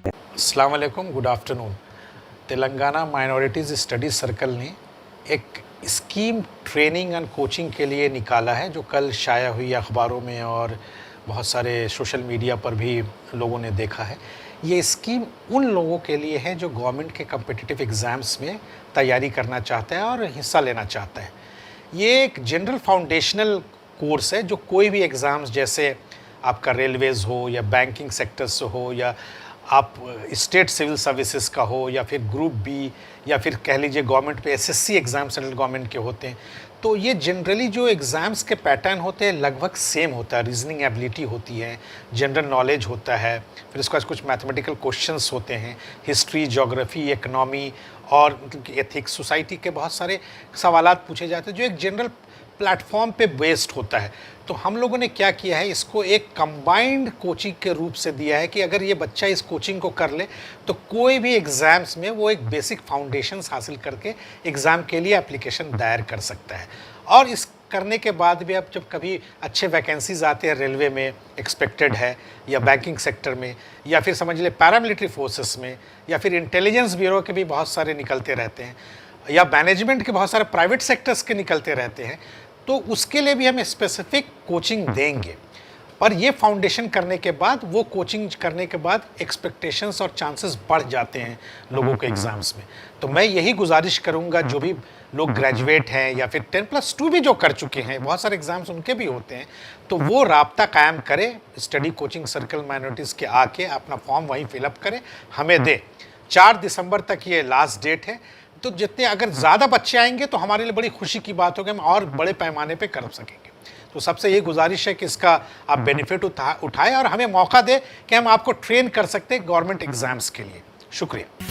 अस्सलाम वालेकुम, good afternoon. Telangana minorities studies circle ने एक स्कीम ट्रेनिंग एंड कोचिंग के लिए निकाला है, जो कल शाया हुई अखबारों में और बहुत सारे सोशल मीडिया पर भी लोगों ने देखा है। ये स्कीम उन लोगों के लिए है जो गवर्नमेंट के कॉम्पिटिटिव एग्ज़ाम्स में तैयारी करना चाहते हैं और हिस्सा लेना चाहते हैं। ये एक जनरल फाउंडेशनल कोर्स है, जो कोई भी एग्ज़ाम्स जैसे आपका रेलवेज़ हो या बैंकिंग सेक्टर से हो या आप स्टेट सिविल सर्विसेज का हो या फिर ग्रुप बी या फिर कह लीजिए गवर्नमेंट पे एसएससी एग्ज़ाम सेंट्रल गवर्नमेंट के होते हैं। तो ये जनरली जो एग्ज़ाम्स के पैटर्न होते हैं लगभग सेम होता है। रीजनिंग एबिलिटी होती है, जनरल नॉलेज होता है, फिर उसके बाद कुछ मैथमेटिकल क्वेश्चंस होते हैं, हिस्ट्री, ज्योग्राफी, इकोनॉमी और एथिक्स, सोसाइटी के बहुत सारे सवालात पूछे जाते हैं जो एक जनरल प्लेटफॉर्म पे बेस्ड होता है। तो हम लोगों ने क्या किया है, इसको एक कंबाइंड कोचिंग के रूप से दिया है कि अगर ये बच्चा इस कोचिंग को कर ले तो कोई भी एग्ज़ाम्स में वो एक बेसिक फाउंडेशंस हासिल करके एग्ज़ाम के लिए एप्लीकेशन दायर कर सकता है। और इस करने के बाद भी अब जब कभी अच्छे वैकेंसीज आते हैं, रेलवे में एक्सपेक्टेड है या बैंकिंग सेक्टर में या फिर समझ ले पैरामिलिट्री फोर्सेस में या फिर इंटेलिजेंस ब्यूरो के भी बहुत सारे निकलते रहते हैं या मैनेजमेंट के बहुत सारे प्राइवेट सेक्टर्स के निकलते रहते हैं, तो उसके लिए भी हम स्पेसिफिक कोचिंग देंगे। पर ये फाउंडेशन करने के बाद, वो कोचिंग करने के बाद एक्सपेक्टेशंस और चांसेस बढ़ जाते हैं लोगों के एग्ज़ाम्स में। तो मैं यही गुजारिश करूंगा, जो भी लोग ग्रेजुएट हैं या फिर 10+2 भी जो कर चुके हैं, बहुत सारे एग्ज़ाम्स उनके भी होते हैं, तो वो राब्ता कायम करें स्टडी कोचिंग सर्कल माइनॉरिटीज़ के आके अपना फॉर्म वहीं फिलअप करें, हमें दें। 4 दिसंबर तक ये लास्ट डेट है। तो जितने अगर ज़्यादा बच्चे आएंगे तो हमारे लिए बड़ी खुशी की बात होगी, हम और बड़े पैमाने पे कर सकेंगे। तो सबसे ये गुजारिश है कि इसका आप बेनिफिट उठाएं और हमें मौका दें कि हम आपको ट्रेन कर सकते हैं गवर्नमेंट एग्ज़ाम्स के लिए। शुक्रिया।